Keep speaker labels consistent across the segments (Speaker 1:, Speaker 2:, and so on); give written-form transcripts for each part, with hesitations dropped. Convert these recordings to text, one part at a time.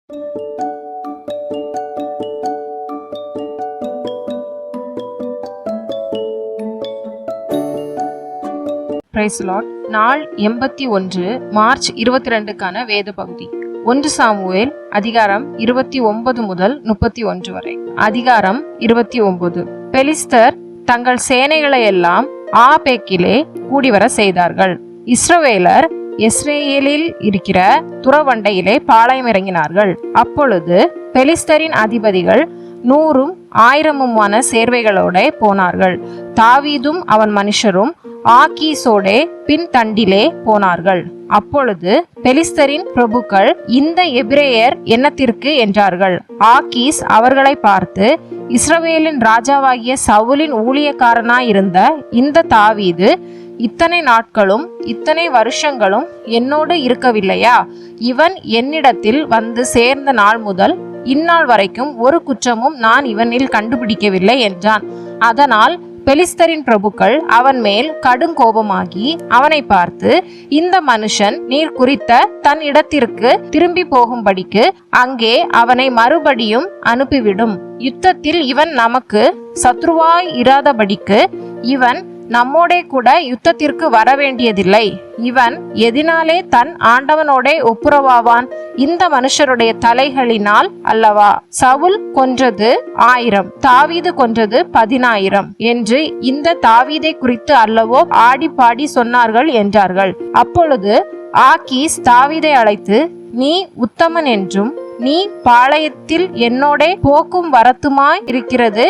Speaker 1: Price Lord. நாள் 81 March 22க்கான வேத பகுதி 1 சாமுவேல் அதிகாரம் 29 முதல் 31 வரை. அதிகாரம் 29. பெலிஸ்தர் தங்கள் சேனைகளை எல்லாம் ஆபேக்கிலே கூடிவர செய்தார்கள். இஸ்ரவேலர் எஸ்ரேலில் இருக்கிற துறவண்டையிலே பாளையம் இறங்கினார்கள். அப்பொழுது பெலிஸ்தரின் அதிபதிகள் 100 1000 சேர்வைகளோட போனார்கள். தாவீதும் அவன் மனுஷரும் ஆக்கீஸோடே பின் தண்டிலே போனார்கள். அப்பொழுது பெலிஸ்தரின் பிரபுக்கள், இந்த எபிரேயர் என்னத்திற்கு என்றார்கள். ஆக்கீஸ் அவர்களை பார்த்து, இஸ்ரவேலின் ராஜாவாகிய சவுலின் ஊழியக்காரனாயிருந்த இந்த தாவீது இத்தனை நாட்களும் இத்தனை வருஷங்களும் என்னோடு இருக்கவில்லையா? இவன் என்னிடத்தில் வந்து சேர்ந்த நாள் முதல் இந்நாள் வரைக்கும் ஒரு குற்றமும் நான் இவனில் கண்டுபிடிக்கவில்லை என்றான். அதனால் பெலிஸ்தரின் பிரபுக்கள் அவன் மேல் கடுங்கோபமாகி அவனை பார்த்து, இந்த மனுஷன் நீர் குறித்த தன் இடத்திற்கு திரும்பி போகும்படிக்கு அங்கே அவனை மறுபடியும் அனுப்பிவிடும். யுத்தத்தில் இவன் நமக்கு சத்ருவாய் இராதபடிக்கு இவன் நம்மோடே கூட யுத்தத்திற்கு வர வேண்டியதில்லை. இவன் எதினாலே தன் ஆண்டவனோட ஒப்புரவாவான்? இந்த மனுஷருடைய தலைகளினால் அல்லவா? சவுல் கொன்றது 1000, தாவீது கொன்றது 10000 என்று இந்த தாவீதை குறித்து அல்லவோ ஆடி பாடி சொன்னார்கள் என்றார்கள். அப்பொழுது ஆக்கீஸ் தாவீதை அழைத்து, நீ உத்தமன் என்றும் நீ பாளையத்தில் என்னோட போக்கும் வரத்துமாய் இருக்கிறது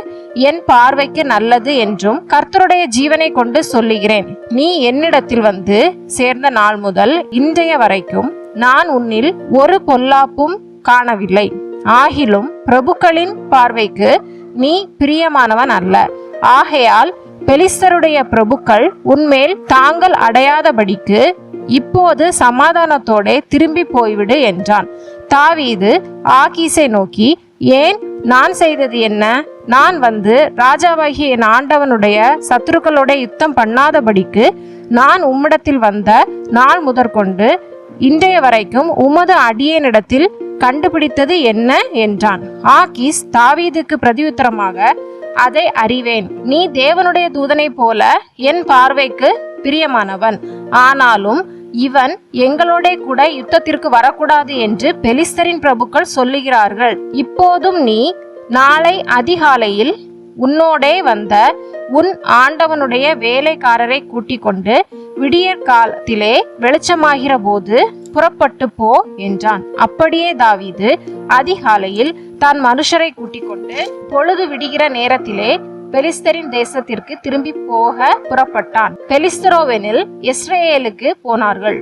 Speaker 1: என் பார்வைக்கு நல்லது என்றும் கர்த்தருடைய ஜீவனை கொண்டு சொல்லுகிறேன். நீ என்னிடத்தில் வந்து சேர்ந்த நாள் முதல் இன்றைய வரைக்கும் நான் உன்னில் ஒரு பொல்லாப்பும் காணவில்லை. ஆகிலும் பிரபுக்களின் பார்வைக்கு நீ பிரியமானவன் அல்ல. ஆகையால் பெலிஸ்தருடைய பிரபுக்கள் உன்மேல் தாங்கள் அடையாதபடிக்கு இப்போது சமாதானத்தோட திரும்பி போய்விடு என்றான். தாவீது ஆக்கீஸை நோக்கி, ஏன்? நான் செய்தது என்ன? நான் வந்து ராஜாவாகிய என் ஆண்டவனுடைய சத்துருக்களோட யுத்தம் பண்ணாதபடிக்கு நான் உம்மிடத்தில் வந்த நாள் முதற்கொண்டு இன்றைய வரைக்கும் உமது அடியேனிடத்தில் கண்டுபிடித்தது என்ன என்றான். ஆக்கீஸ் தாவீதுக்கு பிரதியுத்தரமாக, அதை அறிவேன். நீ தேவனுடைய தூதனை போல என் பார்வைக்கு பிரியமானவன். ஆனாலும் இவன் எங்களோட கூட யுத்தத்திற்கு வரக்கூடாது என்று பெலிஸ்தரின் பிரபுக்கள் சொல்லுகிறார்கள். இப்போதும் நீ நாளை அதிகாலையில் உன்னோடே வந்த உன் ஆண்டவனுடைய வேலைக்காரரை கூட்டிக் கொண்டு விடியற் காலத்திலே வெளிச்சமாகிற போது புறப்பட்டு போ என்றான். அப்படியே தாவீது அதிகாலையில் தான் மனுஷரை கூட்டிக் கொண்டு பொழுது விடுகிற நேரத்திலே பெலிஸ்தரின் தேசத்திற்கு திரும்பி போக புறப்பட்டான். பெலிஸ்தரோவெனில் இஸ்ரேலுக்கு போனார்கள்.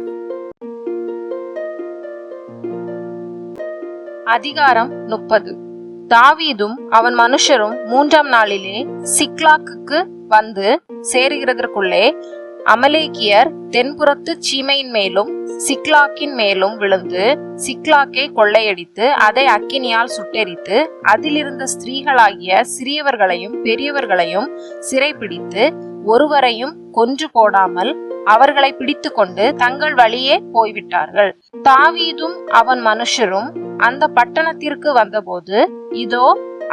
Speaker 1: அதிகாரம் 30. தாவீதும் அவன் மனுஷரும் 3ஆம் நாளிலே சிக்லாக்குக்கு வந்து சேருகிறதற்குள்ளே அமலேக்கியர் தென்புறத்து சீமையின் மேலும் சிக்லாக்கின் மேலும் விழுந்து சிக்லாக்கை கொள்ளையடித்து அதை அக்கினியால் சுட்டெரித்து அதிலிருந்த ஸ்திரீகளாகிய சிறியவர்களையும் பெரியவர்களையும் சிறைப்பிடித்து ஒருவரையும் கொன்று போடாமல் அவர்களை பிடித்து கொண்டு தங்கள் வழியே போய்விட்டார்கள். தாவீதும் அவன் மனுஷரும் அந்த பட்டணத்திற்கு வந்தபோது, இதோ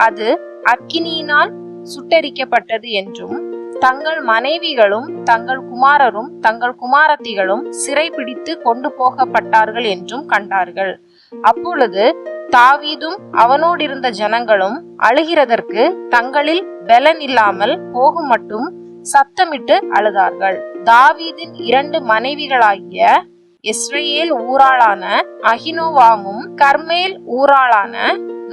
Speaker 1: அது அக்கினியினால் சுட்டெரிக்கப்பட்டது என்றும் தங்கள் மனைவிகளும் தங்கள் குமாரரும் தங்கள் குமாரத்திகளும் சிறை பிடித்து கொண்டு போகப்பட்டார்கள் என்றும் கண்டார்கள். அப்பொழுது தாவீதும் அவனோடிருந்த ஜனங்களும் அழுகிறதற்கு தங்களில் பலன் இல்லாமல் போகும் மட்டும் சத்தமிட்டு அழுதார்கள். தாவீதின் 2 மனைவிகளாகிய இஸ்ரேல் ஊராளான அகினோவாமும் கர்மேல் ஊராளான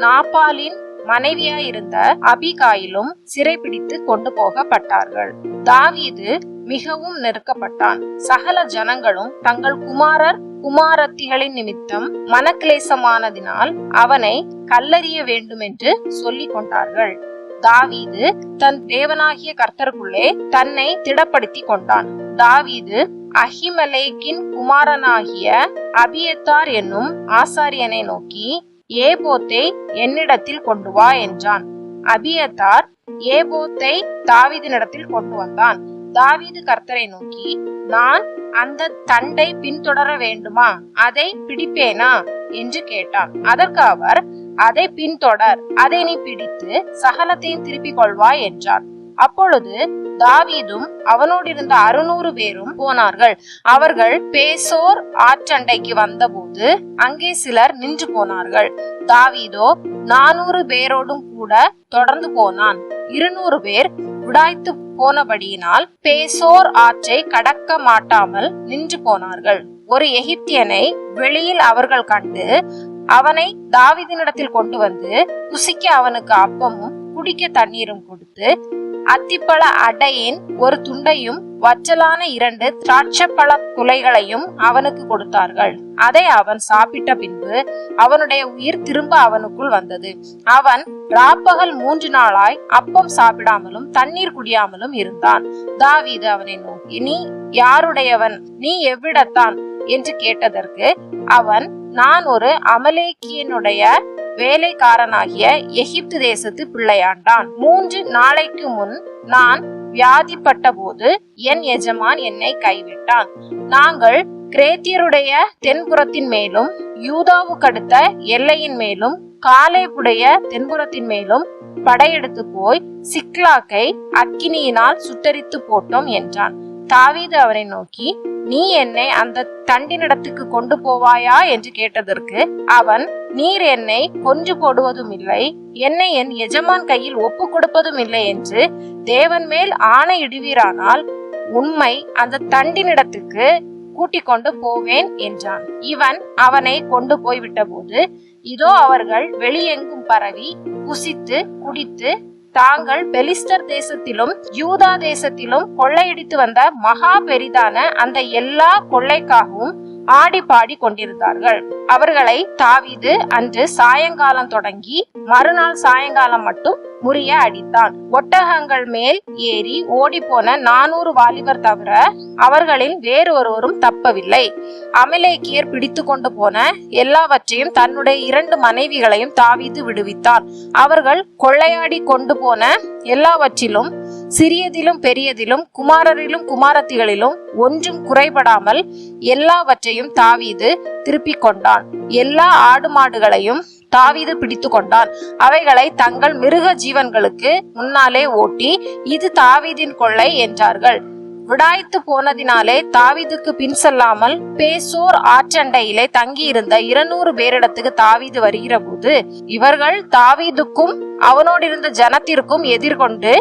Speaker 1: நாபாலின் மனைவியாயிருந்த அபிகாயிலும் சிறைப்பிடித்து கொண்டு போகப்பட்டார்கள். தாவீது மிகவும் நெருக்கப்பட்டான். சகல ஜனங்களும் தங்கள் குமாரர் குமாரத்திகளின் நிமித்தம் மனக்லேசமானதினால் அவனை கல்லறிய வேண்டும் என்று சொல்லிக் கொண்டார்கள். தாவீது தன் தேவனாகிய கர்த்தருக்குள்ளே தன்னை திடப்படுத்தி கொண்டான். தாவீது அஹிமெலேக்கின் குமாரனாகிய அபியத்தார் என்னும் ஆசாரியனை நோக்கி, ஏபோத்தை என்னிடத்தில் கொண்டு வா என்றான். அபியத்தார் ஏபோத்தை தாவீதினிடத்தில் கொண்டு வந்தான். தாவீது கர்த்தரை நோக்கி, நான் அந்த தண்டை பின்தொடர வேண்டுமா? அதை பிடிப்பேனா? என்று கேட்டான். அதற்கு அவர், அதை பின்தொடர், அதை நீ பிடித்து சகலத்தையும் திருப்பிக் கொள்வாய் என்றார். அப்பொழுது தாவீதும் அவனோடிருந்த 600 பேரும் போனார்கள். அவர்கள் பேசோர் ஆற்றண்டைக்கு வந்தபோது அங்கே சிலர் நின்று போனார்கள். தாவீதோ 400 பேரோடும் கூட தொடர்ந்து போனான். 200 பேர் உடாய்த்து போனபடியினால் பேசோர் ஆற்றை கடக்க மாட்டாமல் நின்று போனார்கள். ஒரு எகிப்தியனை வெளியில் அவர்கள் கண்டு அவனை தாவீதினிடத்தில் கொண்டு வந்து புசிக்க அவனுக்கு அப்பமும் குடிக்க தண்ணீரும் கொடுத்து அத்திப்பழ அடையின் ஒரு துண்டையும் வற்றலான 2 திராட்சைப்பழ குலைகளையும் அவனுக்கு கொடுத்தார்கள். அதை அவன் சாப்பிட்ட பின்பு அவனுடைய உயிர் திரும்ப அவனுக்குள் வந்தது. அவன் ராப்பகல் 3 நாளாய் அப்பம் சாப்பிடாமலும் தண்ணீர் குடியாமலும் இருந்தான். தாவீது அவனை நோக்கி, நீ யாருடையவன், நீ எவ்விடத்தான் என்று கேட்டதற்கு அவன், நான் ஒரு அமலேக்கியனுடைய வேலைக்காரனாகிய எகிப்து தேசத்து பிள்ளையாண்டான். 3 நாளைக்கு முன் நான் வியாதிப்பட்ட போது என் எஜமான் என்னை கைவிட்டான். நாங்கள் கிரேத்தியருடைய தென்புறத்தின் மேலும் யூதாவுக்கடுத்த எல்லையின் மேலும் காலேபுடைய தென்புறத்தின் மேலும் படையெடுத்து போய் சிக்லாக்கை அக்கினியினால் சுட்டரித்து போட்டோம் என்றான். தாவீது அவனை நோக்கி, நீ என்னை அந்த தண்டினிடத்துக்கு கொண்டு போவாயா என்று கேட்டதற்கு அவன், நீர் என்னை கொன்று போடுவதும் இல்லை, என்னை என் எஜமான் கையில் ஒப்பு கொடுப்பதும் இல்லை என்று தேவன் மேல் ஆணையிடுவீரானால் உண்மை அந்த தண்டினிடத்துக்கு கூட்டிக் கொண்டு போவேன் என்றான். இவன் அவனை கொண்டு போய்விட்ட போது இதோ அவர்கள் வெளியெங்கும் பரவி புசித்து குடித்து தாங்கள் பெலிஸ்தர் தேசத்திலும் யூதா தேசத்திலும் கொள்ளையடித்து வந்த மகா பெரிதான அந்த எல்லா கொள்ளைக்காகவும் ஆடி பாடி கொண்டிருந்தார்கள். அவர்களை தாவீது அன்று சாயங்காலம் தொடங்கி மறுநாள் சாயங்காலம் மட்டும் முறிய அடித்தான். ஒட்டகங்கள் மேல் ஏறி ஓடி போன 400 வாலிபர் தவிர அவர்களில் வேறு ஒருவரும் தப்பவில்லை. அமலேக்கியர் பிடித்து கொண்டு போன எல்லாவற்றையும் தன்னுடைய 2 மனைவிகளையும் தாவீது விடுவித்தான். அவர்கள் கொள்ளையாடி கொண்டு போன எல்லாவற்றிலும் சிறியதிலும் பெரியதிலும் குமாரரிலும் குமாரத்திகளிலும் ஒன்றும் குறைபடாமல் எல்லாவற்றையும் தாவீது திருப்பிக் கொண்டான். எல்லா ஆடு மாடுகளையும் தாவீது பிடித்து கொண்டான். அவைகளை தங்கள் மிருக ஜீவன்களுக்கு முன்னாலே ஓட்டி, இது தாவீதின் கொள்ளை என்றார்கள். விடாய்த்து போனதினாலே தாவீதுக்கு பின் செல்லாமல் பேசோர் ஆற்றண்டையிலே தங்கியிருந்த 200 பேரிடத்துக்கு தாவீது வருகிற போது இவர்கள் தாவீதுக்கும் அவனோடிருந்த ஜனத்திற்கும் எதிர்கொண்டு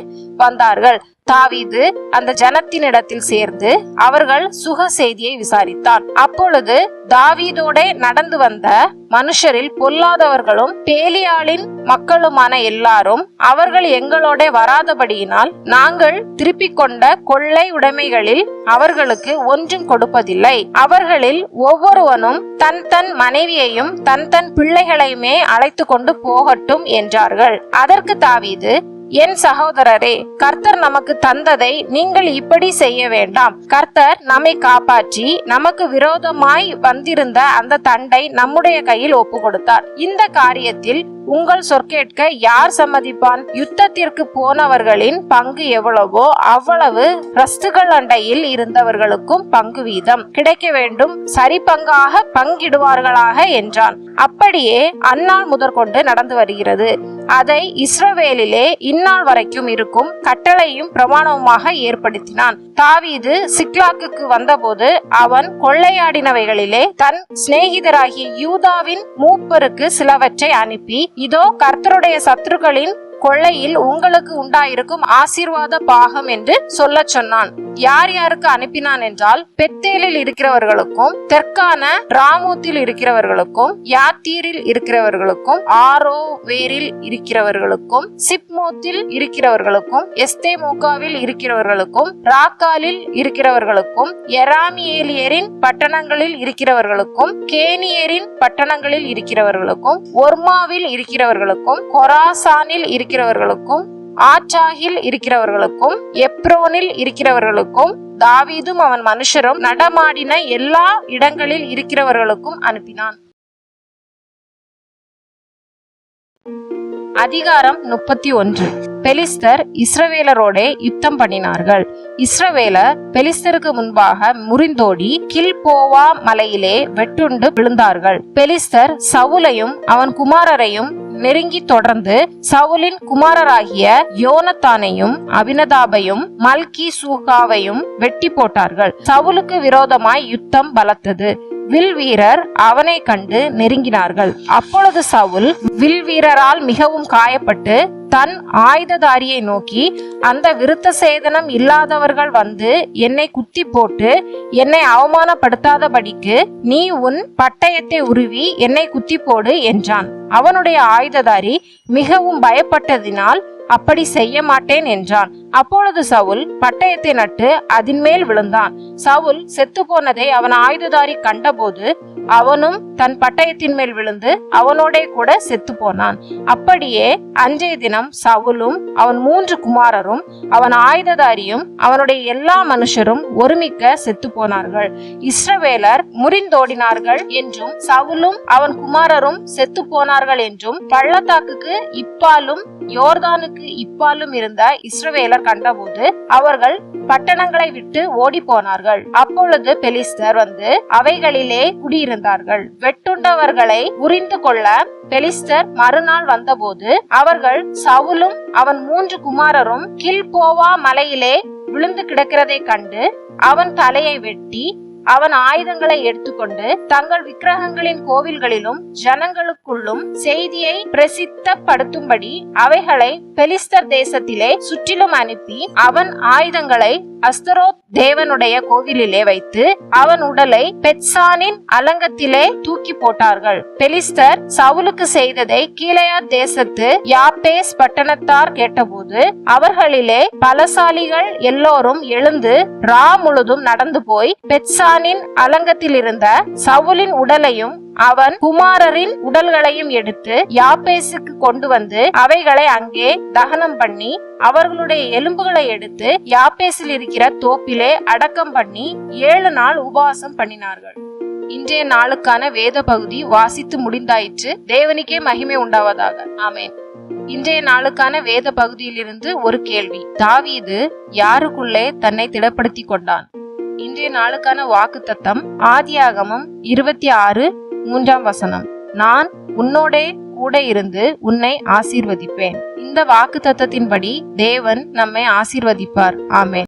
Speaker 1: வந்தார்கள். தாவீது அந்த ஜனத்தினிடத்தில் சேர்ந்து அவர்கள் சுக செய்தியை விசாரித்தான். அப்பொழுது தாவீதோட நடந்து வந்த மனுஷரில் பொல்லாதவர்களும் பேலியாளின் மக்களுமான எல்லாரும், அவர்கள் எங்களோட வராதபடியினால் நாங்கள் திருப்பிக் கொண்ட கொள்ளை உடைமைகளில் அவர்களுக்கு ஒன்றும் கொடுப்பதில்லை. அவர்களில் ஒவ்வொருவனும் தன் தன் மனைவியையும் தன் தன் பிள்ளைகளையுமே அழைத்து கொண்டு போகட்டும் என்றார்கள். அதற்கு தாவீது, என் சகோதரரே, கர்த்தர் நமக்கு தந்ததை நீங்கள் இப்படி செய்ய வேண்டாம். கர்த்தர் நம்மை காப்பாற்றி நமக்கு விரோதமாய் வந்திருந்த அந்த தண்டை நம்முடைய கையில் ஒப்பு கொடுத்தார். இந்த காரியத்தில் உங்கள் சொற்கேட்க யார் சம்மதிப்பான்? யுத்தத்திற்கு போனவர்களின் பங்கு எவ்வளவோ அவ்வளவு ரஸ்துகள் அண்டையில் இருந்தவர்களுக்கும் பங்கு வீதம் கிடைக்க வேண்டும், சரி பங்காக பங்கிடுவார்களாக என்றான். அப்படியே அந்நாள் முதற்கொண்டு நடந்து வருகிறது. அதை இஸ்ரவேலிலே இந்நாள் வரைக்கும் இருக்கும் கட்டளையும் பிரமாணமுமாக ஏற்படுத்தினான். தாவீது சிக்லாக்குக்கு வந்தபோது அவன் கொள்ளையாடினவைகளிலே தன் சிநேகிதராகிய யூதாவின் மூப்பருக்கு சிலவற்றை அனுப்பி, இதோ கர்த்தருடைய சத்துருக்களின் கொள்ளையில் உங்களுக்கு உண்டாயிருக்கும் ஆசீர்வாத பாகம் என்று சொல்ல சொன்னான். யார் யாருக்கு அனுப்பினான் என்றால், பெத்தேலில் இருக்கிறவர்களுக்கும் தெற்கான ராமூத்தில் இருக்கிறவர்களுக்கும் யாத்தீரில் இருக்கிறவர்களுக்கும் ஆரோவேரில் இருக்கிறவர்களுக்கும் சிப்மோத்தில் இருக்கிறவர்களுக்கும் எஸ்தேமோகாவில் இருக்கிறவர்களுக்கும் ராக்காலில் இருக்கிறவர்களுக்கும் எராமியேலியரின் பட்டணங்களில் இருக்கிறவர்களுக்கும் கேனியரின் பட்டணங்களில் இருக்கிறவர்களுக்கும் ஒர்மாவில் இருக்கிறவர்களுக்கும் கொராசானில் இருக்கிறவர்களுக்கும் ஆச்சாகில் இருக்கிறவர்களுக்கும் எப்ரோனில் இருக்கிறவர்களுக்கும் தாவீதும் அவன் மனுஷரும் நடமாடின எல்லா இடங்களில் இருக்கிறவர்களுக்கும் அனுப்பினான். அதிகாரம் 31. பெலிஸ்தர் இஸ்ரவேலரோட யுத்தம் பண்ணினார்கள். இஸ்ரவேலர் பெலிஸ்தருக்கு முன்பாக முறிந்தோடி கில்போவா மலையிலே வெட்டுண்டு விழுந்தார்கள். பெலிஸ்தர் சவுலையும் அவன் குமாரரையும் நெருங்கி தொடர்ந்து சவுலின் குமாரராகிய யோனத்தானையும் அபினதாபையும் மல்கி சூகாவையும் வெட்டி போட்டார்கள். சவுலுக்கு விரோதமாய் யுத்தம் பலத்தது. வில் வீரர் அவனை கண்டு நெருங்கினார்கள். அப்பொழுது சவுல் வில் வீரரால் மிகவும் காயப்பட்டு தன் ஆயுததாரியை நோக்கி, அந்த விருத்த சேதனம் இல்லாதவர்கள் வந்து என்னை குத்தி போட்டு என்னை அவமானப்படுத்தாதபடிக்கு நீ உன் பட்டயத்தை உருவி என்னை குத்தி போடு என்றான். அவனுடைய ஆயுததாரி மிகவும் பயப்பட்டதினால் அப்படி செய்ய மாட்டேன் என்றான். அப்பொழுது சவுல் பட்டயத்தை நட்டு அதன் மேல் விழுந்தான். சவுல் செத்து போனதை அவன் ஆயுததாரி கண்டபோது அவனும் தன் பட்டயத்தின் மேல் விழுந்து அவனோட கூட செத்து போனான். அப்படியே அன்றைய தினம் சவுலும் அவன் 3 குமாரரும் அவன் ஆயுததாரியும் அவனுடைய எல்லா மனுஷரும் ஒருமிக்க செத்து போனார்கள். இஸ்ரவேலர் முறிந்தோடினார்கள் என்றும் சவுலும் அவன் குமாரரும் செத்து போனார்கள் என்றும் பள்ளத்தாக்குக்கு இப்பாலும் யோர்தானுக்கு இப்பாலும் இருந்த இஸ்ரவேலர் கண்டபோது அவர்கள் பட்டணங்களை விட்டு ஓடி போனார்கள். அப்பொழுது பெலிஸ்தர் வந்து அவைகளிலே குடியிருந்தார்கள். வெட்டுண்டவர்களை உரிந்து கொள்ள பெலிஸ்தர் மறுநாள் வந்தபோது அவர்கள் சவுலும் அவன் 3 குமாரரும் கில்போவா மலையிலே விழுந்து கிடக்கிறதை கண்டு அவன் தலையை வெட்டி அவன் ஆயுதங்களை எடுத்துக்கொண்டு தங்கள் விக்கிரகங்களின் கோவில்களிலும் ஜனங்களுக்குள்ளும் செய்தியை பிரசித்தப்படுத்தும்படி அவைகளை பெலிஸ்தர் தேசத்திலே சுற்றிலும் அனுப்பி அவன் ஆயுதங்களை அஸ்தரோத் தேவனுடைய கோவிலிலே வைத்து அவன் உடலை பெத்சானின் அலங்கத்திலே தூக்கி போட்டார்கள். பெலிஸ்தர் சவுலுக்கு செய்ததை கீலேயாத் தேசத்து யாபேஸ் பட்டணத்தார் கேட்டபோது அவர்களிலே பலசாலிகள் எல்லோரும் எழுந்து ரா முழுதும் நடந்து போய் பெத்சானின் அலங்கத்தில் இருந்த சவுலின் உடலையும் அவன் குமாரரின் உடல்களையும் எடுத்து யாபேசுக்கு கொண்டு வந்து அவைகளை அங்கே தகனம் பண்ணி அவர்களுடைய எலும்புகளை எடுத்து யாபேசில் இருக்கிற தோப்பிலே அடக்கம் பண்ணி 7 நாள் உபவாசம் பண்ணினார்கள். இன்றைய நாளுக்கான வேத பகுதி வாசித்து முடிந்தாயிற்று. தேவனுக்கே மகிமை உண்டாவதாக. ஆமென். இன்றைய நாளுக்கான வேத பகுதியிலிருந்து ஒரு கேள்வி. தாவீது யாருக்குள்ளே தன்னை திடப்படுத்தி கொண்டான்? இன்றைய நாளுக்கான வாக்குத்தத்தம் ஆதியாகமம் 26:3 நான் உன்னோடே கூட இருந்து உன்னை ஆசீர்வதிப்பேன். இந்த வாக்குத்தத்தத்தின்படி தேவன் நம்மை ஆசீர்வதிப்பார். ஆமென்.